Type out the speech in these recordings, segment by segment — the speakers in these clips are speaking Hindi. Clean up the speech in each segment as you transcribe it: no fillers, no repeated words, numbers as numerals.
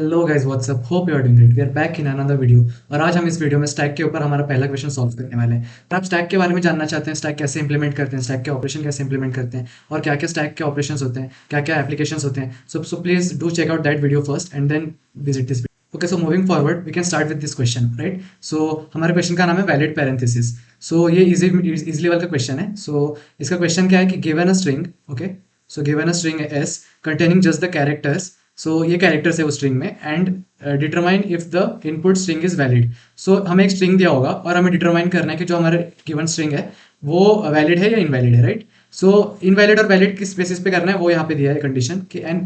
Hello guys, what's up, hope you are doing great. We are back in another video. और आज हम इस वीडियो में स्टैक के ऊपर हमारा पहला क्वेश्चन सॉल्व करने वाले हैं। तो आप स्टैक के बारे में जानना चाहते हैं, स्टैक कैसे इंप्लीमेंट करते हैं, स्टैक के ऑपरेशन कैसे इंप्लीमेंट करते हैं, और क्या क्या स्टैक के ऑपरेशंस होते हैं, क्या क्या एप्लीकेशंस होते हैं। So please do check out that video first and then visit this. Okay, so moving forward we can start with this question, right. So हमारे क्वेश्चन का नाम है वैलिड पैरेंथेसिस। सो ये इजी लेवल का क्वेश्चन है। सो इसका क्वेश्चन क्या है कि given a string, okay, so given a string S containing just the characters. So ये कैरेक्टर्स है उस स्ट्रिंग में, and determine if the input string is valid. So हमें एक स्ट्रिंग दिया होगा और हमें डिटरमाइन करना है कि जो हमारे गिवन स्ट्रिंग है वो वैलिड है या इनवैलिड है, राइट। सो इनवैलिड और वैलिड किस बेसिस पे करना है वो यहाँ पे दिया है कंडीशन कि an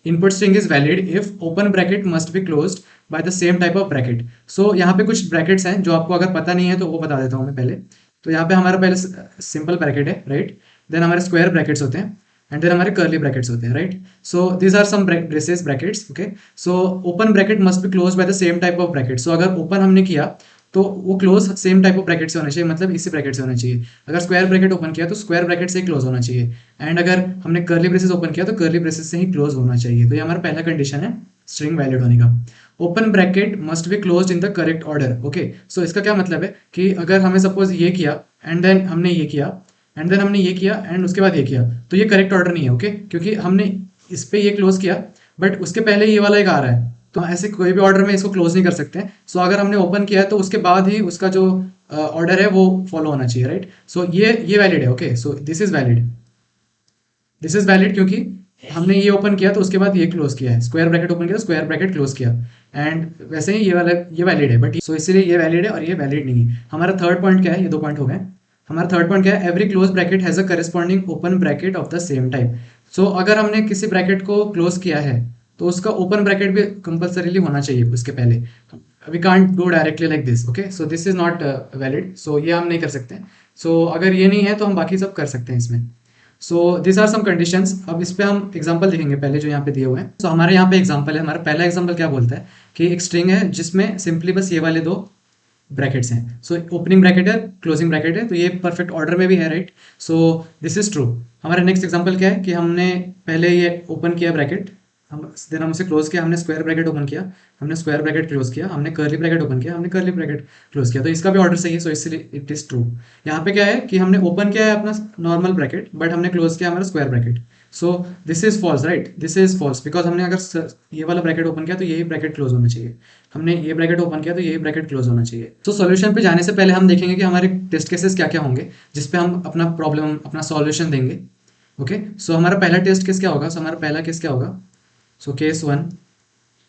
input string is valid if open bracket must be closed by the same type of bracket. So यहाँ पे कुछ ब्रैकेट्स हैं जो आपको अगर पता नहीं है तो वो बता देता हूँ मैं पहले। तो यहाँ पे हमारा पहले सिंपल ब्रैकेट है, राइट। देन हमारे स्क्वायर ब्रैकेट्स होते हैं, एंड देन हमारे कर्ली ब्रैकेट्स होते हैं, right. So these are some braces brackets, okay. So open bracket must be close by the same type of bracket. So अगर ओपन हमने किया तो वो close same type of bracket से होना चाहिए, मतलब इसी ब्रैकेट से होना चाहिए। अगर स्क्वायर ब्रैकेट ओपन किया तो स्क्वायर ब्रैकेट से ही क्लोज होना चाहिए, एंड अगर हमने कर्ली ब्रेसेस ओपन किया तो कर्ली ब्रेसेस से ही क्लोज होना चाहिए। तो ये हमारा पहला कंडीशन है स्ट्रिंग वैलिड होने का। Open bracket must be close in the correct order, okay. So इसका क्या मतलब है कि अगर हमें सपोज ये किया एंड देन हमने ये किया एंड देन हमने ये किया एंड उसके बाद ये किया, तो ये करेक्ट ऑर्डर नहीं है, ओके। क्योंकि हमने इस पे ये क्लोज किया बट उसके पहले ये वाला एक आ रहा है, तो ऐसे कोई भी ऑर्डर में इसको क्लोज नहीं कर सकते। सो अगर हमने ओपन किया है तो उसके बाद ही उसका जो ऑर्डर है वो फॉलो होना चाहिए, राइट। सो ये वैलिड है, okay. So this is valid, this is valid क्योंकि हमने ये ओपन किया तो उसके बाद ये क्लोज किया है, स्क्वायर ब्रैकेट ओपन किया तो स्क्वायर ब्रैकेट क्लोज किया, एंड वैसे ही ये वाला ये वैलिड है। बट सो इसीलिए ये वैलिड है और ये वैलिड नहीं है। हमारा थर्ड पॉइंट क्या है, ये दो पॉइंट हो गए। हमारा थर्ड पॉइंट क्या है, every close bracket has a corresponding open bracket of the same type. So अगर हमने किसी ब्रैकेट को क्लोज किया है तो उसका ओपन ब्रैकेट भी कंपल्सरीली होना चाहिए उसके पहले। We can't do directly like this, okay. So this is not valid, so ये हम नहीं कर सकते। सो अगर ये नहीं है तो हम बाकी सब कर सकते हैं इसमें। So this are some conditions. अब इस पे हम एग्जांपल देखेंगे पहले जो यहाँ पे दिए हुए हैं। सो हमारे यहाँ पे एग्जांपल है। हमारा पहला एग्जांपल क्या बोलता है कि एक स्ट्रिंग है जिसमें सिंपली बस ये वाले दो ब्रैकेट्स हैं। सो ओपनिंग ब्रैकेट है, क्लोजिंग ब्रैकेट है, तो ये परफेक्ट ऑर्डर में भी है, right. So this is true. हमारा नेक्स्ट एग्जांपल क्या है कि हमने पहले ये ओपन किया ब्रैकेट, हम उसे क्लोज किया, हमने स्क्वायर ब्रैकेट ओपन किया, हमने स्क्वायर ब्रैकेट क्लोज किया, हमने कर्ली ब्रैकेट ओपन किया, हमने कर्ली ब्रैकेट क्लोज किया, तो इसका भी ऑर्डर सही है। सो इसलिए इट इज ट्रू। यहाँ पे क्या है कि हमने ओपन किया है अपना नॉर्मल ब्रैकेट बट हमने क्लोज किया हमारा square bracket. So this is false, right. This is false because हमने अगर ये वाला ब्रैकेट ओपन किया तो यही ब्रैकेट क्लोज होना चाहिए, हमने ये ब्रैकेट ओपन किया तो यही ब्रैकेट क्लोज होना चाहिए। तो सॉल्यूशन पे जाने से पहले हम देखेंगे कि हमारे टेस्ट केसेस क्या क्या होंगे जिसपे हम अपना प्रॉब्लम अपना सॉल्यूशन देंगे, ओके। सो हमारा पहला टेस्ट केस क्या होगा, सो हमारा पहला केस क्या होगा, सो केस वन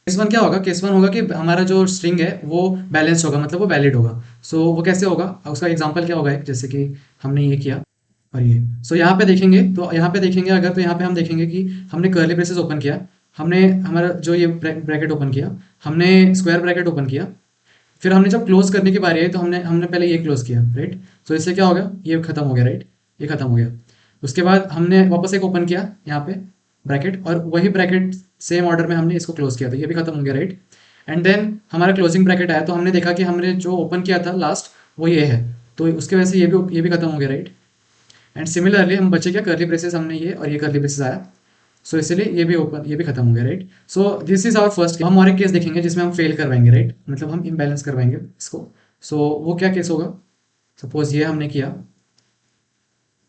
क्या होगा, केस वन होगा कि हमारा जो स्ट्रिंग है वो बैलेंस होगा, मतलब वो वैलिड होगा। सो वो कैसे होगा, उसका एग्जांपल क्या होगा, एक जैसे कि हमने ये किया और ये। सो यहाँ पे देखेंगे, तो यहाँ पे देखेंगे अगर, तो यहाँ पे हम देखेंगे कि हमने कर्ली ब्रेसेस ओपन किया, हमने हमारा जो ये ब्रैकेट ओपन किया, हमने स्क्वायर ब्रैकेट ओपन किया, फिर हमने जब क्लोज करने की बारी आई तो हमने हमने पहले ये क्लोज किया, राइट। सो इससे क्या होगा, ये खत्म हो गया, राइट, ये खत्म हो गया। उसके बाद हमने वापस एक ओपन किया यहाँ पे ब्रैकेट, और वही ब्रैकेट सेम ऑर्डर में हमने इसको क्लोज किया, तो ये भी खत्म हो गया, राइट। एंड देन हमारा क्लोजिंग ब्रैकेट आया तो हमने देखा कि हमने जो ओपन किया था लास्ट वो ये है, तो उसके वजह से ये भी खत्म हो गया, राइट। एंड सिमिलरली हम बचे क्या, कर्ली ब्रेसेस, हमने ये और ये कर्ली ब्रेसेस आया, सो इसलिए ये भी खत्म हो गया, right. So this is our first. हम और एक केस देखेंगे जिसमें हम फेल करवाएंगे, राइट, मतलब हम इम्बैलेंस करवाएंगे इसको। सो वो क्या केस होगा, सपोज ये हमने किया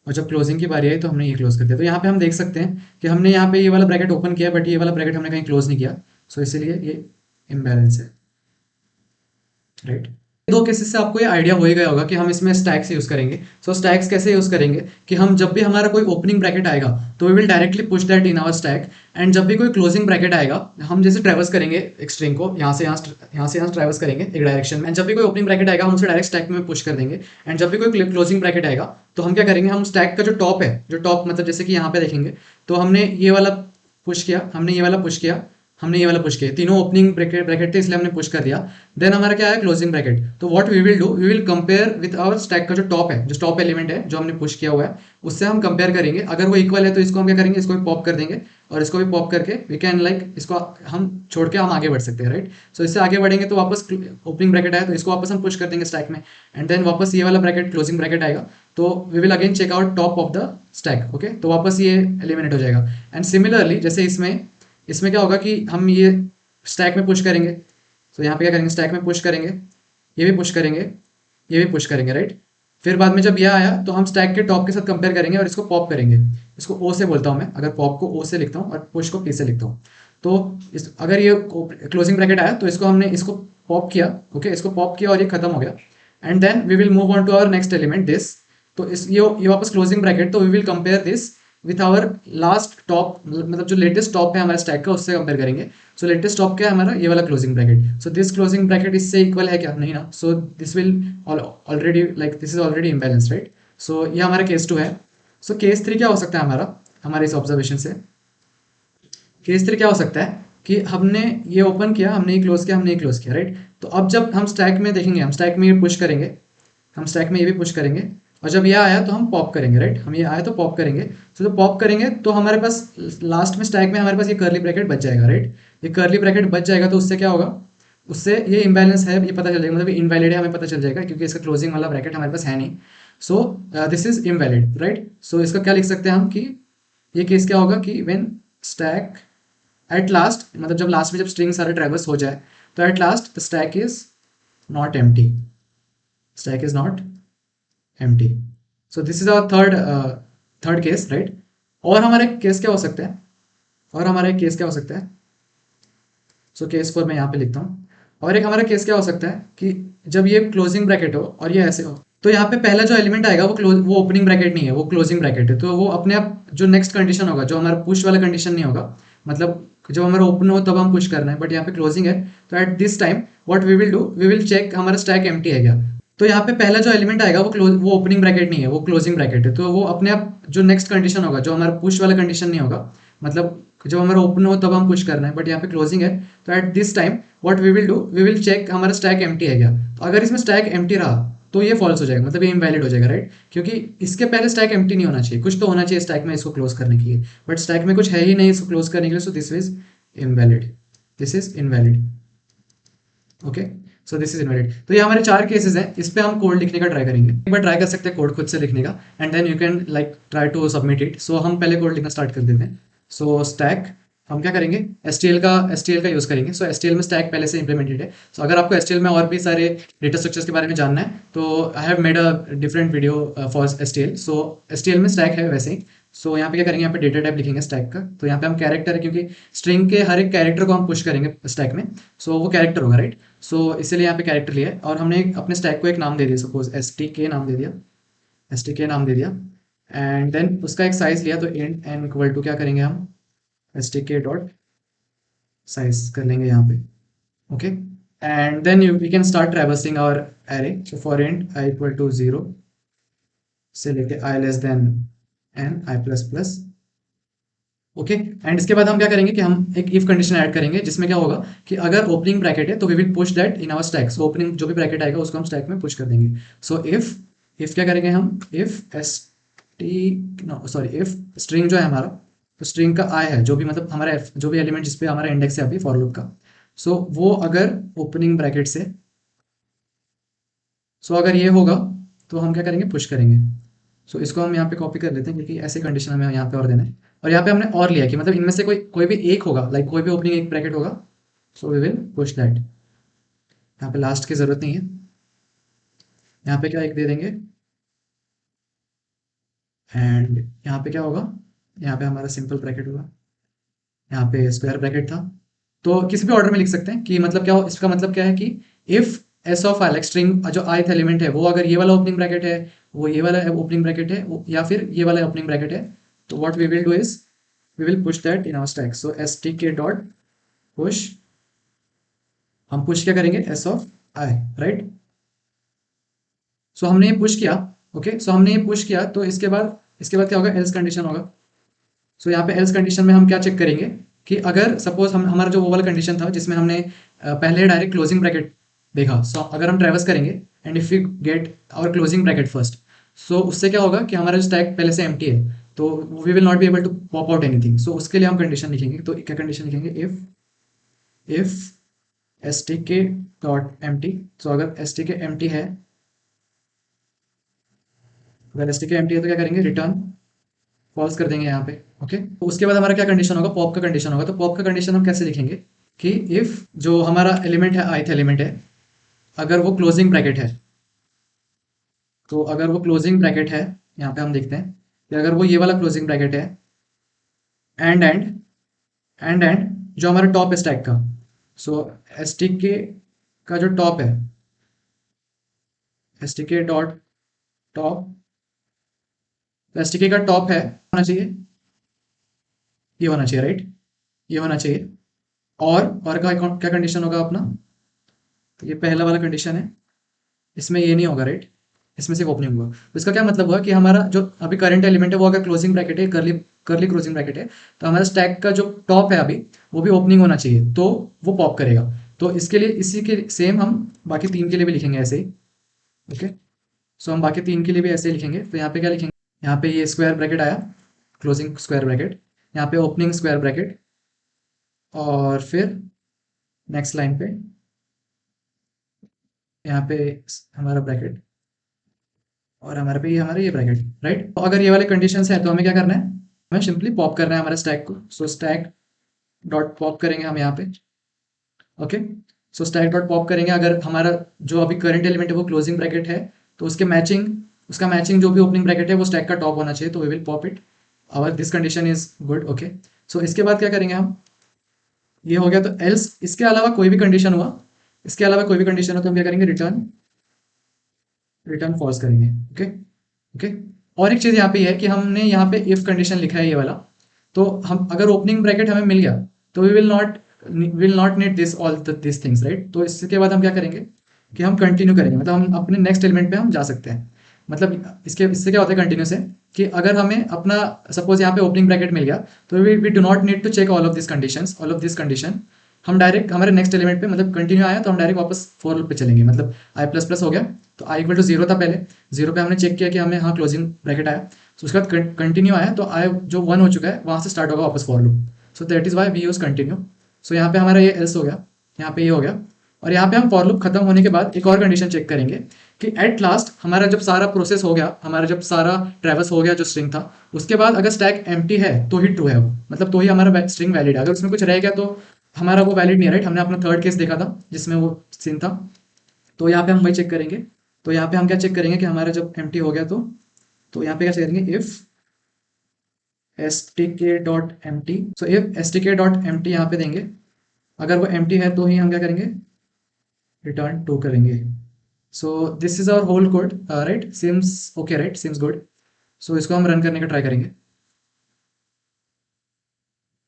और जब क्लोजिंग की बारी आई तो हमने ये क्लोज कर दिया, तो यहाँ पे हम देख सकते हैं कि हमने यहाँ पे ये वाला ब्रैकेट ओपन किया बट ये वाला ब्रैकेट हमने कहीं क्लोज नहीं किया, सो इसीलिए ये इम्बैलेंस है, राइट। दो केसेस से आपको ये आइडिया हो ही गया होगा कि हम इसमें स्टैक्स यूज करेंगे। सो स्टैक्स कैसे यूज करेंगे कि हम जब भी हमारा कोई ओपनिंग ब्रैकेट आएगा तो we will directly push that in our stack, and जब भी कोई क्लोजिंग ब्रैकेट आएगा हम जैसे ट्रैवर्स करेंगे एक स्ट्रिंग को, यहाँ से यहाँ ट्रैवर्स करेंगे एक डायरेक्शन में, एंड जब भी कोई ओपनिंग ब्रैकेट आएगा हम उसे डायरेक्ट स्टैक में पुश कर देंगे। एंड जब भी कोई क्लोजिंग ब्रैकेट आएगा तो हम क्या करेंगे, हम स्टैक का जो टॉप है, जो टॉप मतलब जैसे कि यहाँ पे देखेंगे तो हमने ये वाला पुश किया, हमने ये वाला पुश किया, हमने ये वाला पुश किया, तीनों ओपनिंग ब्रैकेट थे इसलिए हमने पुश कर दिया। देन हमारा क्या है, क्लोजिंग ब्रैकेट। तो what we will do, we will compare with our stack का जो टॉप है, जो टॉप एलिमेंट है जो हमने पुश किया हुआ है, उससे हम कंपेयर करेंगे। अगर वो इक्वल है तो इसको हम क्या करेंगे, इसको भी पॉप कर देंगे और इसको भी पॉप करके वी कैन लाइक इसको हम छोड़ के हम आगे बढ़ सकते हैं, राइट। सो इससे आगे बढ़ेंगे तो वापस ओपनिंग ब्रैकेट आया तो इसको वापस हम पुश कर देंगे स्टैक में, एंड देन वापस ये वाला ब्रैकेट क्लोजिंग ब्रैकेट आएगा तो we will again check out top of the stack, okay. तो वापस ये एलिमिनेट हो जाएगा। एंड सिमिलरली जैसे इसमें क्या होगा कि हम ये स्टैक में पुश करेंगे। तो यहाँ पे क्या करेंगे, स्टैक में पुश करेंगे, ये भी पुश करेंगे, ये भी पुश करेंगे, राइट। फिर बाद में जब यह आया तो हम स्टैक के टॉप के साथ कंपेयर करेंगे और इसको पॉप करेंगे। इसको ओ से बोलता हूँ मैं, अगर पॉप को ओ से लिखता हूँ और पुश को पी से लिखता हूँ। तो अगर ये क्लोजिंग ब्रैकेट आया तो इसको हमने इसको पॉप किया, ओके, इसको पॉप किया और ये खत्म हो गया। And then we will move on to our next element this. तो इस ये वापस क्लोजिंग ब्रैकेट, तो we will compare this with our last top, मतलब जो लेटेस्ट टॉप है हमारे स्टैक का उससे कंपेयर करेंगे। सो लेटेस्ट टॉप क्या है हमारा, ये वाला closing bracket. So this closing bracket इससे इक्वल है क्या, नहीं ना। So this will already like this is already imbalance, right. So ये हमारा केस 2 है। सो केस 3 क्या हो सकता है हमारा, हमारे इस ऑब्जर्वेशन से केस 3 क्या हो सकता है कि हमने ये ओपन किया, हमने ये क्लोज किया, हमने ये क्लोज किया, राइट। तो अब जब हम स्टैक में देखेंगे, हम स्टैक में ये पुश करेंगे, हम स्टैक में ये भी पुश करेंगे, और जब ये आया तो हम पॉप करेंगे, राइट। हम ये आया तो पॉप करेंगे। तो जब पॉप करेंगे तो हमारे पास लास्ट में स्टैक में हमारे पास ये कर्ली ब्रैकेट बच जाएगा, राइट। ये कर्ली ब्रैकेट बच जाएगा तो उससे क्या होगा, उससे ये इम्बैलेंस है ये पता चल जाएगा, मतलब इनवैलिड है हमें पता चल जाएगा, क्योंकि इसका क्लोजिंग वाला ब्रैकेट हमारे पास है नहीं। So this is invalid, right. So इसका क्या लिख सकते हैं हम कि ये केस क्या होगा कि व्हेन स्टैक एट लास्ट, मतलब जब लास्ट में जब स्ट्रिंग सारे ट्रैवर्स हो जाए तो at last the stack is not empty, stack is not empty. So this is our third case, right. और हमारा केस क्या हो सकता है, और हमारा एक केस क्या हो सकता है, सो केस 4 मैं यहाँ पे लिखता हूँ। और एक हमारा केस क्या हो सकता है कि जब ये क्लोजिंग ब्रैकेट हो और ये ऐसे हो, तो यहाँ पे पहला जो एलिमेंट आएगा वो ओपनिंग ब्रैकेट नहीं है, वो क्लोजिंग ब्रैकेट है। तो वो अपने आप जो नेक्स्ट कंडीशन होगा, जो हमारा पुश वाला कंडीशन नहीं होगा, मतलब जब हमारा ओपन हो तब हम पुश करना है, बट यहाँ पे क्लोजिंग है। तो at this time what we will do, we will check हमारा स्टैक एम्प्टी है क्या। तो यहाँ पे पहला जो एलिमेंट आएगा वो ओपनिंग ब्रैकेट नहीं है, वो क्लोजिंग ब्रैकेट है। तो वो अपने आप जो नेक्स्ट कंडीशन होगा, जो हमारा पुश वाला कंडीशन नहीं होगा, मतलब जब हमारा ओपन हो तब हम पुश करना है, बट यहाँ पे क्लोजिंग है। तो at this time what we will do, we will check हमारा स्टैक एम्प्टी है क्या। तो अगर इसमें स्टैक एम्प्टी रहा तो ये फॉल्स हो जाएगा, मतलब ये इनवैलिड हो जाएगा, राइट। क्योंकि इसके पहले स्टैक एम्प्टी नहीं होना चाहिए, कुछ तो होना चाहिए स्टैक में इसको क्लोज करने के लिए, बट स्टैक में कुछ है ही नहीं इसको क्लोज करने के लिए। सो this is invalid, this is invalid, okay. So this is invalid. तो ये हमारे 4 केसेस हैं, इस पे हम कोड लिखने का ट्राई करेंगे। एक बार ट्राई कर सकते हैं कोड खुद से लिखने का, and then you can like try to submit it. So हम पहले कोड लिखना स्टार्ट कर देते हैं। सो स्टैक हम क्या करेंगे, एस टी एल का यूज़ करेंगे। सो एस टी एल में स्टैक पहले से इंप्लीमेंटेड है। सो अगर आपको एस टी एल में और भी सारे डेटा स्ट्रक्चर्स के बारे में जानना है तो I have made a different video for S T L. So S T L में स्टैक है वैसे ही। सो यहाँ पे क्या करेंगे, यहाँ पे डेटा टाइप लिखेंगे स्टैक का। तो यहाँ पे हम कैरेक्टर है, क्योंकि स्ट्रिंग के हर एक कैरेक्टर को हम पुश करेंगे स्टैक में। सो वो कैरेक्टर होगा, राइट। सो इसीलिए यहाँ पे कैरेक्टर लिया है, और हमने अपने स्टैक को एक नाम दे दिया, सपोज एस टी के नाम दे दिया, एस टी के नाम दे दिया। एंड देन उसका एक साइज लिया, तो इंट एन इक्वल टू क्या करेंगे हम, S T K dot size कर लेंगे यहाँ पे, okay. And then you we can start traversing our array. So for int I equal to 0 से लेके I less than N I plus plus, okay. And इसके बाद हम क्या करेंगे कि हम एक इफ कंडीशन ऐड करेंगे, जिसमें क्या होगा कि अगर ओपनिंग ब्रैकेट है तो we will push that in our stack. So opening जो भी ब्रैकेट आएगा उसको हम स्टैक में पुश कर देंगे। सो इफ क्या करेंगे हम, if S T no sorry if string जो है हमारा, तो स्ट्रिंग का आई है जो भी, मतलब हमारा जो भी एलिमेंट जिसपे हमारा इंडेक्स है अभी फॉर लूप का, सो वो अगर ओपनिंग ब्रैकेट से, सो अगर ये होगा तो हम क्या करेंगे, पुश करेंगे। सो इसको हम यहाँ पे कॉपी कर लेते हैं, क्योंकि ऐसे कंडीशन हमें यहाँ पे और देना है। और यहाँ पे हमने और लिया कि मतलब इनमें से कोई कोई भी एक होगा, लाइक कोई भी ओपनिंग एक ब्रैकेट होगा, so we will push that. यहाँ पे लास्ट की जरूरत नहीं है, यहाँ पे क्या एक दे देंगे। एंड यहाँ पे क्या होगा, यहाँ पे हमारा सिंपल ब्रैकेट होगा, यहाँ पे स्क्वायर ब्रैकेट था। तो किसी भी ऑर्डर में लिख सकते हैं कि मतलब क्या हो, इसका मतलब क्या है कि if S of I, like string जो ith एलिमेंट है वो अगर ये वाला ओपनिंग ब्रैकेट है, वो ये वाला ओपनिंग ब्रैकेट है, या फिर ये वाला ओपनिंग ब्रैकेट है, तो what we will do is we will push that in our stack. So S T K dot push, हम पुश क्या करेंगे, S of I, right. So हमने ये पुश किया, ओके। सो हमने ये पुश किया, तो इसके बाद क्या होगा, एल्स कंडीशन होगा। सो यहाँ पे एल्स कंडीशन में हम क्या चेक करेंगे कि अगर सपोज हम हमारा जो वो वाला कंडीशन था जिसमें हमने पहले डायरेक्ट क्लोजिंग ब्रैकेट देखा, सो अगर हम ट्रैवर्स करेंगे and if you get our closing bracket first, so उससे क्या होगा कि हमारा जो स्टैक पहले से एम्प्टी है, तो we will not be able to pop out anything. So उसके लिए हम कंडीशन लिखेंगे। तो क्या कंडीशन लिखेंगे, if S T K dot empty. So अगर S T K empty है, अगर S T K empty है तो क्या करेंगे, रिटर्न फॉल्स कर देंगे यहाँ पे, ओके। तो उसके बाद हमारा क्या कंडीशन होगा, पॉप का कंडीशन होगा। तो पॉप का कंडीशन हम कैसे लिखेंगे, कि इफ़ जो हमारा एलिमेंट है, ith एलिमेंट है, अगर वो क्लोजिंग ब्रैकेट है, तो अगर वो क्लोजिंग ब्रैकेट है, यहाँ पे हम देखते हैं कि अगर वो ये वाला क्लोजिंग ब्रैकेट है, एंड एंड जो हमारा टॉप है स्टैक का, सो एस टी के का जो टॉप है, S T K dot top, तो एस टी के का टॉप है होना चाहिए, ये होना चाहिए, राइट, ये होना चाहिए। और क्या कंडीशन होगा अपना, तो ये पहला वाला कंडीशन है, इसमें ये नहीं होगा, राइट, इसमें सिर्फ ओपनिंग होगा। तो इसका क्या मतलब हुआ कि हमारा जो अभी करंट एलिमेंट है वो अगर क्लोजिंग ब्रैकेट है, करली करली क्लोजिंग ब्रैकेट है, तो हमारा स्टैक का जो टॉप है अभी वो भी ओपनिंग होना चाहिए, तो वो पॉप करेगा। तो इसके लिए इसी के सेम हम बाकी तीन के लिए भी लिखेंगे ऐसे ही। ओके, सो हम बाकी तीन के लिए भी ऐसे ही लिखेंगे। तो यहाँ पे क्या लिखेंगे, यहाँ पे ये स्क्वायर ब्रैकेट आया, क्लोजिंग स्क्वायर ब्रैकेट, यहाँ पे ओपनिंग स्क्वायर ब्रैकेट, और फिर नेक्स्ट लाइन पे यहाँ पे हमारा ब्रैकेट, और हमारे पे ये हमारा ये ब्रैकेट, राइट। तो अगर ये वाले कंडीशंस है तो हमें क्या करना है, हमें सिंपली पॉप करना है हमारे स्टैक को। सो स्टैक डॉट पॉप करेंगे हम यहाँ पे। ओके, सो स्टैक डॉट पॉप करेंगे, अगर हमारा जो अभी करंट एलिमेंट है वो क्लोजिंग ब्रैकेट है, तो उसका मैचिंग जो भी ओपनिंग ब्रैकेट है वो स्टैक का टॉप होना चाहिए, तो we will pop it. Our this condition is good. Okay, so इसके बाद क्या करेंगे हम, ये हो गया, तो एल्स इसके अलावा कोई भी कंडीशन हुआ, इसके अलावा कोई भी कंडीशन हो तो हम क्या करेंगे, रिटर्न रिटर्न फॉल्स करेंगे। Okay, okay. और एक चीज़ यहाँ पे है कि हमने यहाँ पे इफ कंडीशन लिखा है ये वाला, तो हम अगर ओपनिंग ब्रैकेट हमें मिल गया तो we will not need this all this things, right. तो इसके बाद हम क्या करेंगे कि हम कंटिन्यू करेंगे, मतलब हम अपने नेक्स्ट एलिमेंट पे हम जा सकते हैं। मतलब इससे क्या होता है कंटिन्यू से, कि अगर हमें अपना सपोज यहाँ पे ओपनिंग ब्रैकेट मिल गया, तो we do not need to check all of this condition. हम डायरेक्ट हमारे नेक्स्ट एलिमेंट पे, मतलब कंटिन्यू आया तो हम डायरेक्ट वापस फॉर लूप पे चलेंगे। मतलब आई प्लस प्लस हो गया, तो आई इक्वल टू जीरो था पहले, जीरो पे हमने चेक किया कि हमें हाँ क्लोजिंग ब्रैकेट आया, तो उसके बाद कंटिन्यू आया, तो आई जो वन हो चुका है वहाँ से स्टार्ट होगा वापस for loop. So that is why we use continue. So यहाँ पे हमारा ये एल्स हो गया, यहाँ पे ये हो गया, और यहाँ पे हम फॉर लूप खत्म होने के बाद एक और कंडीशन चेक करेंगे कि एट लास्ट हमारा जब सारा प्रोसेस हो गया, हमारा जब सारा ट्रैवल्स हो गया जो स्ट्रिंग था, उसके बाद अगर स्टैक एम्प्टी है तो ही ट्रू है वो, मतलब तो ही हमारा स्ट्रिंग वैलिड है। अगर उसमें कुछ रह गया तो हमारा वो वैलिड नहीं है, राइट। हमने अपना थर्ड केस देखा था जिसमें वो सीन था, तो यहाँ पे हम वही चेक करेंगे। तो यहाँ पे हम क्या चेक करेंगे कि हमारा जब एम्प्टी हो गया, तो यहाँ पे क्या चेक करेंगे, if stk dot empty, so if stk dot empty यहाँ पे देंगे, अगर वो एम्प्टी है तो ही हम क्या करेंगे, रिटर्न टू करेंगे। So this is our whole code, right, seems okay, right, seems good. So इसको हम रन करने का ट्राई करेंगे।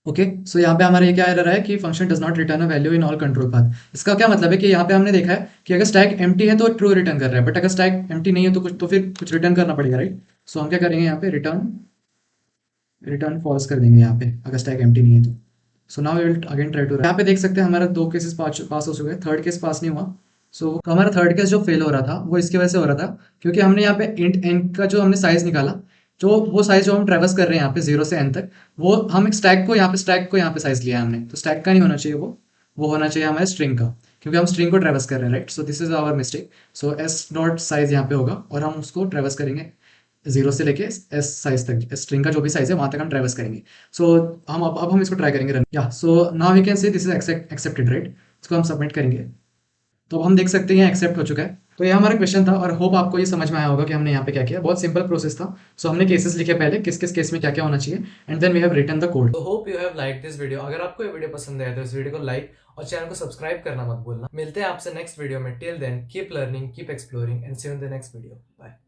ओके, सो यहाँ पे हमारा ये क्या एरर है कि function does not return a value in all control path. इसका क्या मतलब है कि यहाँ पे हमने देखा है कि अगर स्टैक एम्प्टी है तो ट्रू रिटर्न कर रहा है, बट अगर स्टैक एम्प्टी नहीं है तो फिर कुछ रिटर्न करना पड़ेगा, राइट। सो हम क्या करेंगे, यहाँ पे रिटर्न रिटर्न फॉल्स कर देंगे यहाँ पे अगर स्टैक एम्प्टी नहीं है तो। So now we will again try to, यहाँ पे देख सकते हैं हमारा दो केसेस पास हो चुके हैं, थर्ड केस पास नहीं हुआ। तो हमारा थर्ड केस जो फेल हो रहा था वो इसकी वजह से हो रहा था क्योंकि हमने यहाँ पे इंट एन का जो हमने साइज निकाला, जो वो साइज जो हम ट्रेवर्स कर रहे हैं यहाँ पे जीरो से एन तक, वो हम एक स्टैक को यहाँ पे साइज लिया है हमने, तो स्टैक का नहीं होना चाहिए वो होना चाहिए हमारे स्ट्रिंग का, क्योंकि हम स्ट्रिंग को ट्रेवर्स कर रहे हैं, right. So this is our mistake. So S dot size यहाँ पे होगा और हम उसको ट्रेवर्स करेंगे जीरो से लेके एस साइज तक, स्ट्रिंग का जो भी साइज है वहां तक हम ट्रेवर्स करेंगे। सो हम अब हम इसको ट्राई करेंगे रन, या so now we can see this is accepted, right. इसको हम सबमिट करेंगे, तो अब हम देख सकते हैं एक्सेप्ट हो चुका है। तो ये हमारा क्वेश्चन था और होप आपको ये समझ में आया होगा कि हमने यहाँ पे क्या किया। बहुत सिंपल प्रोसेस था। सो हमने केसेस लिखे पहले, किस किस केस में क्या क्या होना चाहिए, and then we have written the code. तो hope you have like this video. अगर आपको ये वीडियो पसंद आया तो इस वीडियो को लाइक और चैनल को सब्सक्राइब करना मत भूलना। मिलते हैं आपसे नेक्स्ट वीडियो में। Till then keep learning, keep exploring and see you in the next video. Bye.